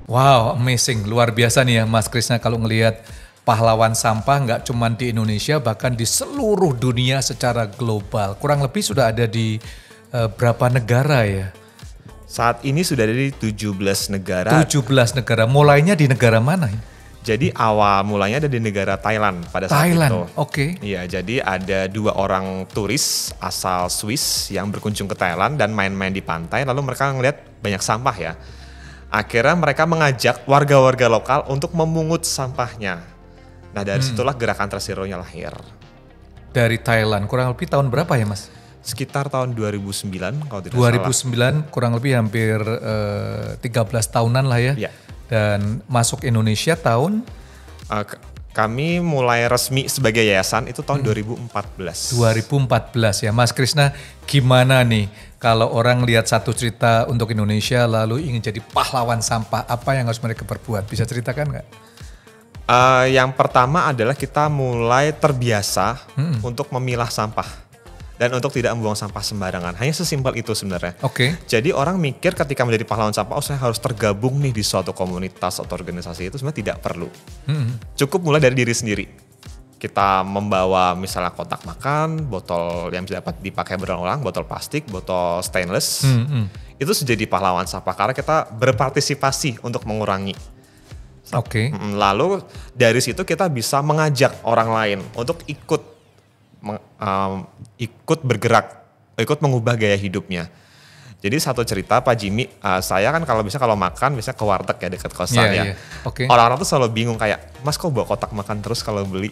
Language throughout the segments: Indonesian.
Wow, amazing, luar biasa nih ya Mas Krisna kalau ngelihat pahlawan sampah nggak cuma di Indonesia, bahkan di seluruh dunia secara global. Kurang lebih sudah ada di berapa negara ya? Saat ini sudah ada di 17 negara. 17 negara, mulainya di negara mana? Jadi awal mulanya ada di negara Thailand pada saat Thailand, itu. oke. Iya, jadi ada 2 orang turis asal Swiss yang berkunjung ke Thailand dan main-main di pantai, lalu mereka ngeliat banyak sampah ya. Akhirnya mereka mengajak warga-warga lokal untuk memungut sampahnya. Nah dari situlah gerakan Trezero-nya lahir. Dari Thailand, kurang lebih tahun berapa ya Mas? Sekitar tahun 2009 kalau tidak salah. 2009, kurang lebih hampir 13 tahunan lah ya. Ya. Dan masuk Indonesia tahun? Kami mulai resmi sebagai yayasan itu tahun 2014. 2014 ya. Mas Krisna, gimana nih kalau orang lihat satu cerita untuk Indonesia lalu ingin jadi pahlawan sampah, apa yang harus mereka perbuat? Bisa ceritakan nggak? Yang pertama adalah kita mulai terbiasa untuk memilah sampah. Dan untuk tidak membuang sampah sembarangan. Hanya sesimpel itu sebenarnya. Oke. Jadi orang mikir ketika menjadi pahlawan sampah, oh saya harus tergabung nih di suatu komunitas atau organisasi, itu sebenarnya tidak perlu. Cukup mulai dari diri sendiri. Kita membawa misalnya kotak makan, botol yang bisa dapat dipakai berulang-ulang, botol plastik, botol stainless. Itu sudah jadi pahlawan sampah karena kita berpartisipasi untuk mengurangi. Oke. Lalu dari situ kita bisa mengajak orang lain untuk ikut bergerak, ikut mengubah gaya hidupnya. Jadi satu cerita Pak Jimmy, saya kan kalau makan biasanya ke warteg ya dekat kosan ya. Okay. Orang-orang tuh selalu bingung kayak, Mas kok bawa kotak makan terus kalau beli?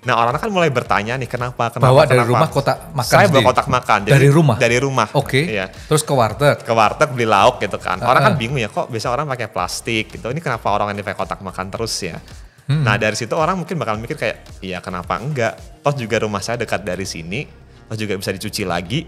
Nah orang-orang kan mulai bertanya nih kenapa? Bawa dari rumah kotak makan? Saya bawa kotak makan. Jadi, dari rumah? Dari rumah. Oke. Iya. Terus ke warteg? Ke warteg beli lauk gitu kan. Orang kan bingung ya kok biasa orang pakai plastik gitu. Ini kenapa orang ini pakai kotak makan terus ya? Nah dari situ orang mungkin bakal mikir kayak, iya kenapa enggak? Toh juga rumah saya dekat dari sini, toh juga bisa dicuci lagi.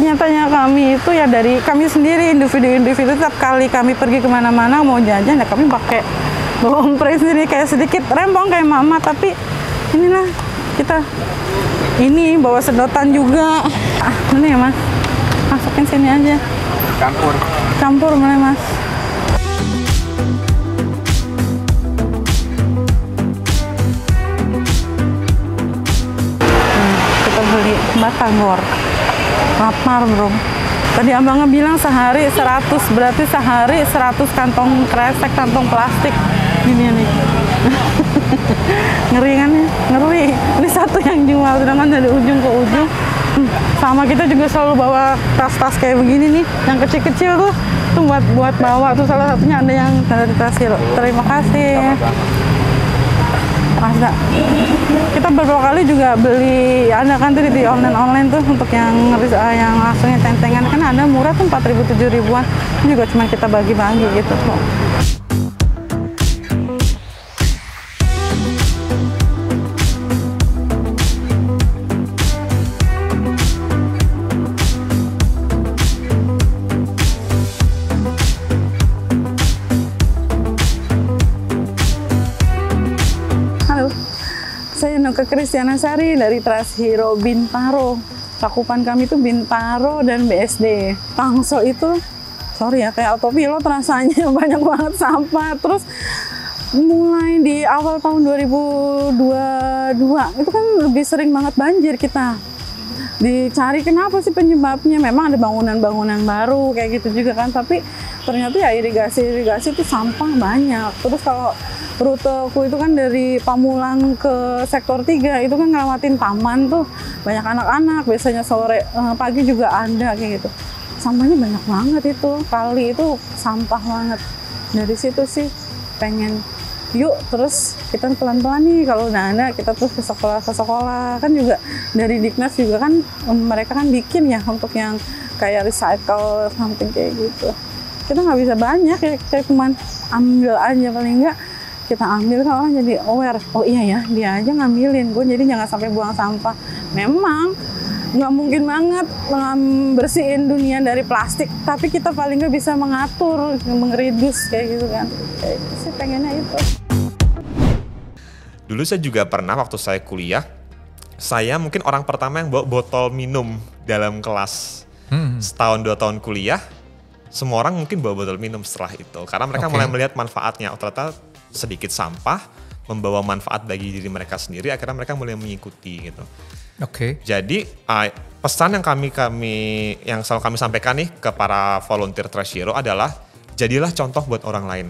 Nyatanya kami itu ya dari kami sendiri, individu-individu, setiap kali kami pergi kemana-mana mau jajan ya kami pakai bawa empres sendiri, kayak sedikit rempong kayak mama, tapi inilah kita ini bawa sedotan juga. Ini ya Mas, masukin sini aja, campur mulai Mas. Kita beli batagor, lapar bro. Tadi abangnya bilang sehari 100, berarti sehari 100 kantong kresek, kantong plastik. Gini nih. Ngeri kan ya? Ngeri. Ini satu yang jual, sedangkan dari ujung ke ujung. Sama kita juga selalu bawa tas-tas kayak begini nih, yang kecil-kecil tuh buat bawa tuh, salah satunya ada yang dari Trezero. Terima kasih. Mazda. Kita beberapa kali juga beli, ada kan tuh di online tuh untuk yang langsungnya tentengan, kan ada murah tuh 4.000 7.000-an, juga cuma kita bagi-bagi gitu kok. Saya Nuka Kristiana Sari dari Trust Hero Bintaro. Cakupan kami itu Bintaro dan BSD. Tangsel itu, sorry ya, kayak autopilot rasanya, banyak banget sampah. Terus mulai di awal tahun 2022 itu kan lebih sering banget banjir kita. Dicari kenapa sih penyebabnya, memang ada bangunan-bangunan baru kayak gitu juga kan, tapi ternyata ya irigasi itu sampah banyak. Terus kalau ruteku itu kan dari Pamulang ke Sektor 3 itu kan ngelewatin taman tuh, banyak anak-anak, biasanya sore pagi juga ada kayak gitu. Sampahnya banyak banget itu, kali itu sampah banget. Dari situ sih pengen yuk terus kita pelan-pelan nih, kalau udah ada kita terus ke sekolah kan juga dari Diknas juga kan mereka kan bikin ya untuk yang kayak recycle something kayak gitu. Kita nggak bisa banyak ya, kayak cuman ambil aja, paling enggak kita ambil kan orang jadi aware, oh iya ya dia aja ngambilin, gue jadi jangan sampai buang sampah. Memang nggak mungkin banget bersihin dunia dari plastik, tapi kita paling nggak bisa mengatur, mengredus kayak gitu kan. Kayak gitu sih pengennya itu. Dulu saya juga pernah waktu saya kuliah, saya mungkin orang pertama yang bawa botol minum dalam kelas. Setahun 2 tahun kuliah, semua orang mungkin bawa botol minum setelah itu. Karena mereka mulai melihat manfaatnya, ternyata sedikit sampah membawa manfaat bagi diri mereka sendiri, akhirnya mereka mulai mengikuti gitu. Jadi pesan yang selalu kami sampaikan nih ke para volunteer Trust Hero adalah jadilah contoh buat orang lain.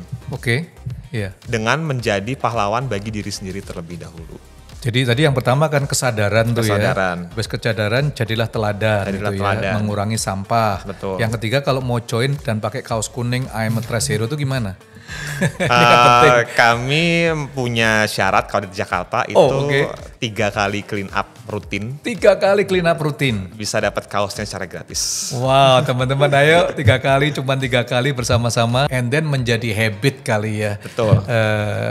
Dengan menjadi pahlawan bagi diri sendiri terlebih dahulu. Jadi tadi yang pertama kan kesadaran tuh ya. Habis kesadaran jadilah teladan gitu ya, mengurangi sampah. Betul. Yang ketiga kalau mau join dan pakai kaos kuning I'm a Trust Hero itu gimana? Kami punya syarat kalau di Jakarta itu 3 kali clean up rutin. 3 kali clean up rutin. Bisa dapat kaosnya secara gratis. Wow, teman-teman ayo 3 kali, cuma 3 kali bersama-sama, and then menjadi habit kali ya. Betul.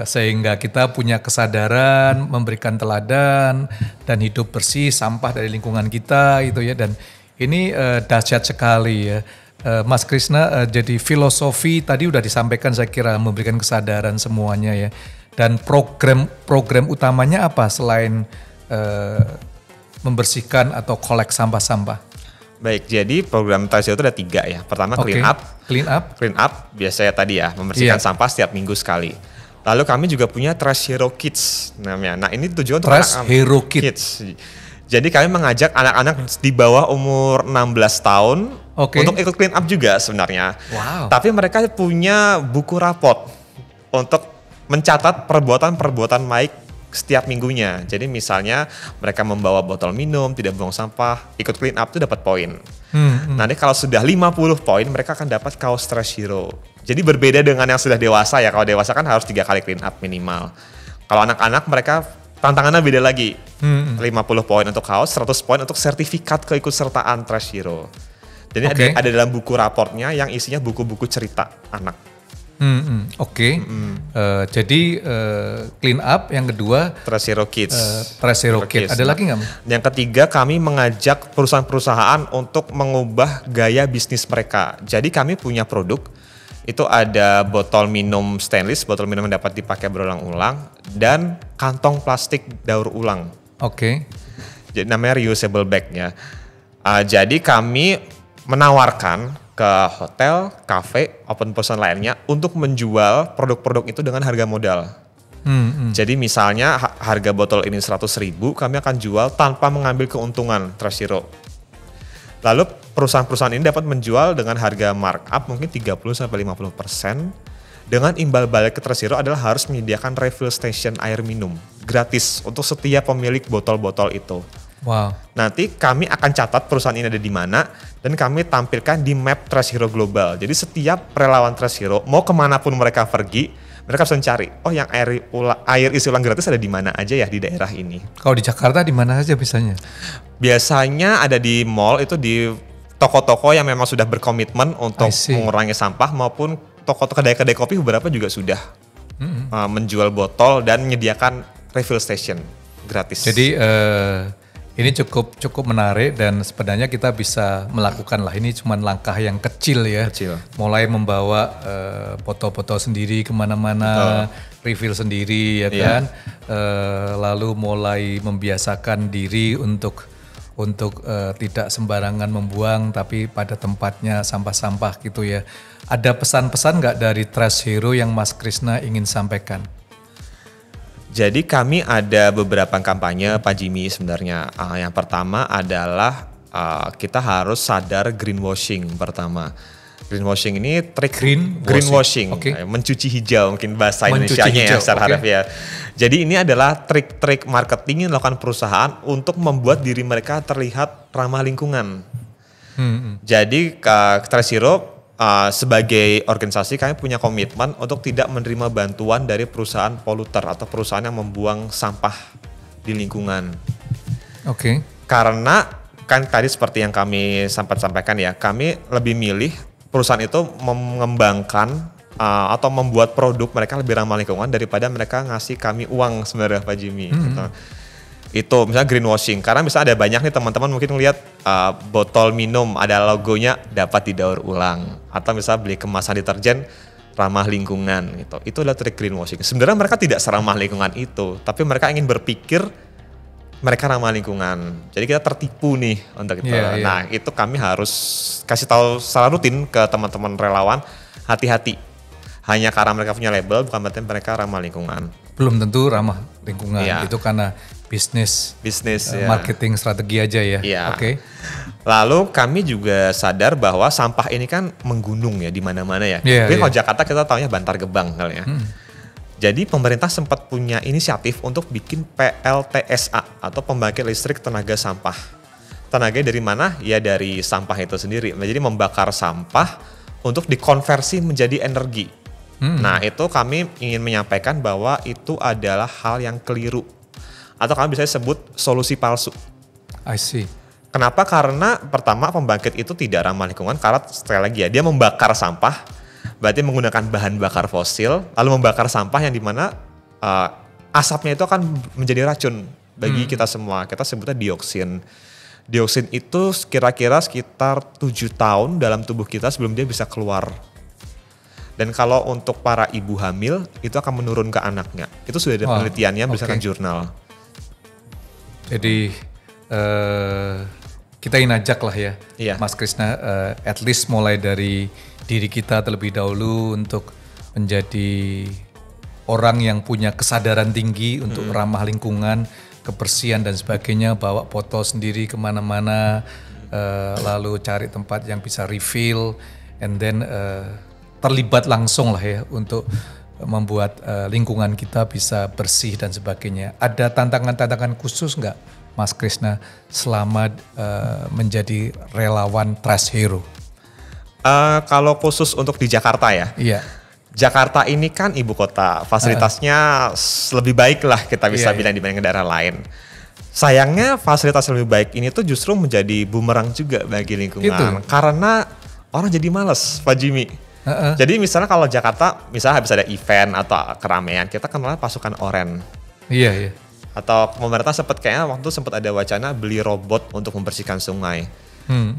Sehingga kita punya kesadaran, memberikan teladan dan hidup bersih, sampah dari lingkungan kita gitu ya. Dan ini dahsyat sekali ya. Mas Krisna, jadi filosofi tadi udah disampaikan saya kira, memberikan kesadaran semuanya ya. Dan program utamanya apa selain membersihkan atau collect sampah-sampah? Baik, jadi program Trust Hero itu ada 3 ya. Pertama clean up biasanya tadi ya, membersihkan sampah setiap minggu sekali. Lalu kami juga punya Trust Hero Kids namanya. Nah ini tujuan untuk Trust Hero Kids. Jadi kami mengajak anak-anak di bawah umur 16 tahun untuk ikut clean up juga sebenarnya. Wow. Tapi mereka punya buku raport untuk mencatat perbuatan-perbuatan baik setiap minggunya. Jadi misalnya mereka membawa botol minum, tidak buang sampah, ikut clean up itu dapat poin. Nanti kalau sudah 50 poin mereka akan dapat kaos Trust Hero. Jadi berbeda dengan yang sudah dewasa ya. Kalau dewasa kan harus 3 kali clean up minimal. Kalau anak-anak mereka tantangannya beda lagi. 50 poin untuk kaos, 100 poin untuk sertifikat keikutsertaan Trust Hero. Jadi ada dalam buku raportnya yang isinya buku-buku cerita anak. Jadi clean up, yang kedua Trust Hero Kids. Trust Hero Kids. Ada lagi nggak? Yang ketiga kami mengajak perusahaan-perusahaan untuk mengubah gaya bisnis mereka. Jadi kami punya produk, itu ada botol minum stainless, botol minum yang dapat dipakai berulang-ulang, dan kantong plastik daur ulang. Jadi namanya reusable bag ya. Jadi kami menawarkan ke hotel, kafe, open perusahaan lainnya untuk menjual produk-produk itu dengan harga modal. Jadi misalnya harga botol ini 100.000, kami akan jual tanpa mengambil keuntungan Trust Hero. Lalu perusahaan-perusahaan ini dapat menjual dengan harga markup mungkin 30-50%. Dengan imbal balik ke Trust Hero adalah harus menyediakan refill station air minum gratis untuk setiap pemilik botol-botol itu. Wow. Nanti kami akan catat perusahaan ini ada di mana dan kami tampilkan di map Trust Hero global. Jadi setiap relawan Trust Hero mau kemanapun mereka pergi, Mereka bisa mencari, oh yang air isi ulang gratis ada di mana aja ya di daerah ini. Kalau di Jakarta di mana aja biasanya? Biasanya ada di mall, itu di toko-toko yang memang sudah berkomitmen untuk mengurangi sampah, maupun toko-toko kedai-kedai kopi beberapa juga sudah menjual botol dan menyediakan refill station gratis. Jadi ini cukup menarik dan sebenarnya kita bisa melakukan lah. Ini cuma langkah yang kecil ya. Mulai membawa botol-botol sendiri kemana-mana, refill sendiri ya kan. Lalu mulai membiasakan diri untuk tidak sembarangan membuang, tapi pada tempatnya sampah-sampah gitu ya. Ada pesan-pesan nggak dari Trash Hero yang Mas Krisna ingin sampaikan? Jadi kami ada beberapa kampanye Pak Jimmy sebenarnya. Yang pertama adalah kita harus sadar greenwashing pertama. Greenwashing ini trik greenwashing, mencuci hijau mungkin bahasa Indonesianya ya secara harfiah. Jadi ini adalah trik-trik marketing yang dilakukan perusahaan untuk membuat diri mereka terlihat ramah lingkungan. Jadi Trash Hero sebagai organisasi kami punya komitmen untuk tidak menerima bantuan dari perusahaan poluter atau perusahaan yang membuang sampah di lingkungan. Karena kan tadi seperti yang kami sempat sampaikan ya, kami lebih milih perusahaan itu mengembangkan atau membuat produk mereka lebih ramah lingkungan daripada mereka ngasih kami uang sebenarnya Pak Jimmy. Gitu. Itu misalnya greenwashing, karena misalnya ada banyak nih teman-teman mungkin ngelihat botol minum ada logonya dapat didaur ulang, atau misalnya beli kemasan deterjen ramah lingkungan gitu. Itu adalah trik greenwashing. Sebenarnya mereka tidak seramah lingkungan itu, tapi mereka ingin berpikir mereka ramah lingkungan. Jadi kita tertipu nih untuk itu. Nah itu kami harus kasih tahu secara rutin ke teman-teman relawan, hati-hati. Hanya karena mereka punya label bukan berarti mereka ramah lingkungan. Belum tentu ramah lingkungan, itu karena bisnis marketing strategi aja ya. Lalu kami juga sadar bahwa sampah ini kan menggunung ya di mana-mana ya. Tapi kalau Jakarta kita taunya Bantar Gebang kali ya. Jadi pemerintah sempat punya inisiatif untuk bikin PLTSA atau pembangkit listrik tenaga sampah. Tenaga dari mana? Ya dari sampah itu sendiri. Jadi membakar sampah untuk dikonversi menjadi energi. Nah itu kami ingin menyampaikan bahwa itu adalah hal yang keliru. Atau kami bisa sebut solusi palsu. I see. Kenapa? Karena pertama pembangkit itu tidak ramah lingkungan karena sekali lagi ya dia membakar sampah, berarti menggunakan bahan bakar fosil, lalu membakar sampah yang dimana asapnya itu akan menjadi racun bagi kita semua. Kita sebutnya dioksin. Dioksin itu kira-kira sekitar 7 tahun dalam tubuh kita sebelum dia bisa keluar. Dan kalau untuk para ibu hamil itu akan menurun ke anaknya. Itu sudah ada penelitiannya berdasarkan jurnal. Jadi kita ingin ajak lah ya, Mas Krisna, at least mulai dari diri kita terlebih dahulu untuk menjadi orang yang punya kesadaran tinggi untuk ramah lingkungan, kebersihan dan sebagainya, bawa botol sendiri kemana-mana, lalu cari tempat yang bisa refill, and then terlibat langsung lah ya untuk membuat lingkungan kita bisa bersih dan sebagainya. Ada tantangan-tantangan khusus nggak Mas Krisna selama menjadi relawan Trash Hero? Kalau khusus untuk di Jakarta ya? Iya. Jakarta ini kan ibu kota, fasilitasnya lebih baik lah kita bisa bilang dibanding daerah lain. Sayangnya fasilitas lebih baik ini tuh justru menjadi bumerang juga bagi lingkungan. Karena orang jadi malas Pak Jimmy. Jadi misalnya kalau Jakarta, misalnya habis ada event atau keramaian, kita kenal pasukan oren. Iya. Atau pemerintah kayaknya waktu sempat ada wacana beli robot untuk membersihkan sungai.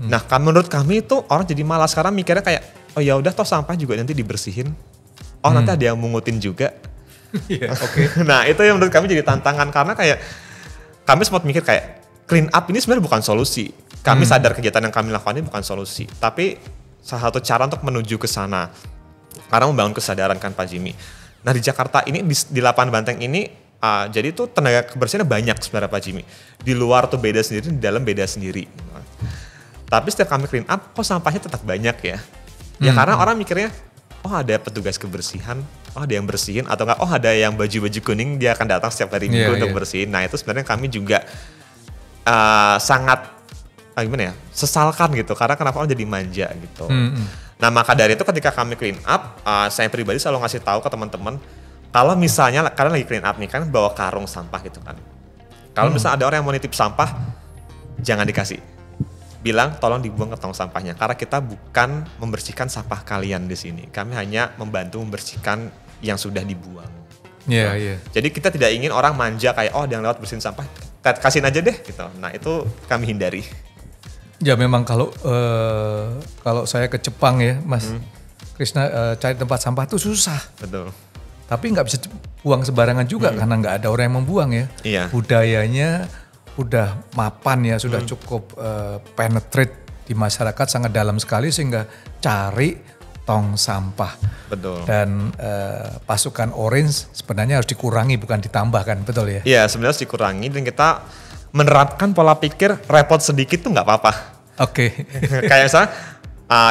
Nah, menurut kami itu orang jadi malas karena mikirnya kayak, oh ya udah toh sampah juga nanti dibersihin. Oh nanti ada yang mungutin juga. Nah itu yang menurut kami jadi tantangan karena kayak kami sempat mikir kayak clean up ini sebenarnya bukan solusi. Kami sadar kegiatan yang kami lakukan ini bukan solusi, tapi salah satu cara untuk menuju ke sana karena membangun kesadaran kan Pak Jimmy. Nah di Jakarta ini di Lapangan Banteng ini jadi tuh tenaga kebersihannya banyak sebenarnya Pak Jimmy. Di luar tuh beda sendiri, di dalam beda sendiri. Tapi setiap kami clean up, kok sampahnya tetap banyak ya? Ya karena orang mikirnya, oh ada petugas kebersihan, oh ada yang bersihin, atau enggak, oh ada yang baju-baju kuning dia akan datang setiap hari minggu untuk bersihin. Nah itu sebenarnya kami juga sangat gimana ya, sesalkan gitu, karena kenapa orang jadi manja gitu. Nah maka dari itu ketika kami clean up, saya pribadi selalu ngasih tahu ke teman-teman, Kalau misalnya kalian lagi clean up nih kan bawa karung sampah gitu kan. Kalau misalnya ada orang yang mau nitip sampah, jangan dikasih. Bilang tolong dibuang ke tong sampahnya. Karena kita bukan membersihkan sampah kalian di sini. Kami hanya membantu membersihkan yang sudah dibuang. Iya, iya. Jadi kita tidak ingin orang manja kayak oh dia lewat bersihin sampah, kasihin aja deh gitu. Nah itu kami hindari. Ya memang kalau saya ke Jepang ya Mas Krisna, cari tempat sampah itu susah. Betul. Tapi nggak bisa buang sembarangan juga karena nggak ada orang yang membuang ya. Iya. Budayanya udah mapan ya, sudah cukup penetrate di masyarakat sangat dalam sekali sehingga cari tong sampah. Betul. Dan pasukan orange sebenarnya harus dikurangi bukan ditambahkan, betul ya? Iya sebenarnya harus dikurangi dan kita menerapkan pola pikir repot sedikit tuh nggak apa-apa. Oke. Kayak misalnya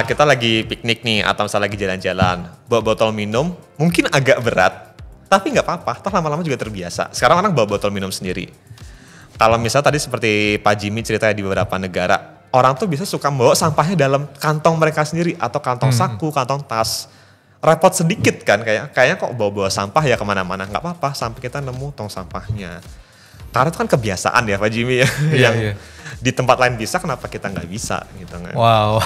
kita lagi piknik nih atau misalnya lagi jalan-jalan, bawa botol minum mungkin agak berat, tapi nggak apa-apa, toh lama-lama juga terbiasa. Sekarang orang bawa botol minum sendiri. Kalau misalnya tadi seperti Pak Jimmy ceritanya di beberapa negara, orang tuh bisa suka bawa sampahnya dalam kantong mereka sendiri atau kantong saku, kantong tas. Repot sedikit kan, kayaknya kok bawa-bawa sampah ya kemana-mana, nggak apa-apa sampai kita nemu tong sampahnya. Karena itu kan kebiasaan ya Pak Jimmy ya, yang di tempat lain bisa, kenapa kita nggak bisa gitu kan. Wow,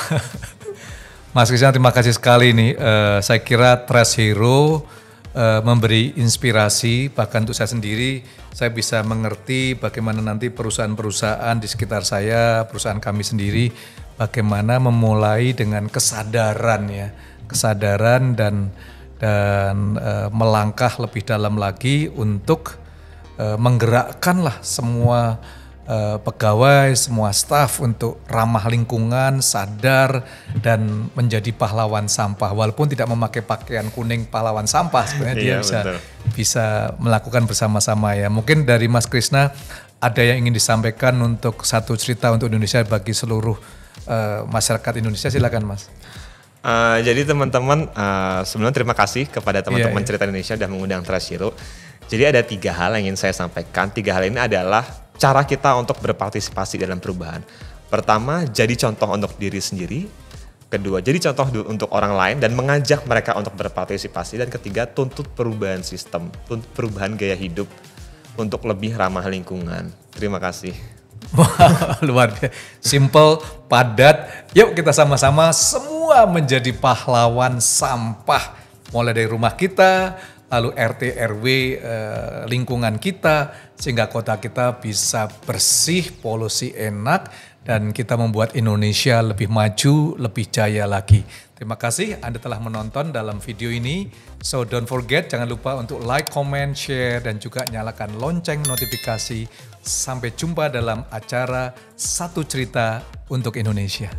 Mas Krisna terima kasih sekali nih. Saya kira Trash Hero memberi inspirasi, bahkan untuk saya sendiri, saya bisa mengerti bagaimana nanti perusahaan-perusahaan di sekitar saya, perusahaan kami sendiri, bagaimana memulai dengan kesadaran ya, kesadaran dan melangkah lebih dalam lagi untuk menggerakkanlah semua pegawai, semua staf untuk ramah lingkungan, sadar dan menjadi pahlawan sampah. Walaupun tidak memakai pakaian kuning pahlawan sampah, sebenarnya dia bisa melakukan bersama-sama ya. Mungkin dari Mas Krisna ada yang ingin disampaikan untuk satu cerita untuk Indonesia bagi seluruh masyarakat Indonesia, silakan Mas. Jadi teman-teman sebelumnya terima kasih kepada teman-teman Cerita Indonesia sudah mengundang Trash Hero. Jadi ada 3 hal yang ingin saya sampaikan. 3 hal ini adalah cara kita untuk berpartisipasi dalam perubahan. Pertama, jadi contoh untuk diri sendiri. Kedua, jadi contoh untuk orang lain dan mengajak mereka untuk berpartisipasi. Dan ketiga, tuntut perubahan sistem, tuntut perubahan gaya hidup untuk lebih ramah lingkungan. Terima kasih. Wah, luar biasa. Simple, padat. Yuk kita sama-sama semua menjadi pahlawan sampah. Mulai dari rumah kita, lalu RT RW lingkungan kita, sehingga kota kita bisa bersih, polusi enak, dan kita membuat Indonesia lebih maju, lebih jaya lagi. Terima kasih Anda telah menonton dalam video ini. So don't forget, jangan lupa untuk like, comment, share, dan juga nyalakan lonceng notifikasi. Sampai jumpa dalam acara Satu Cerita untuk Indonesia.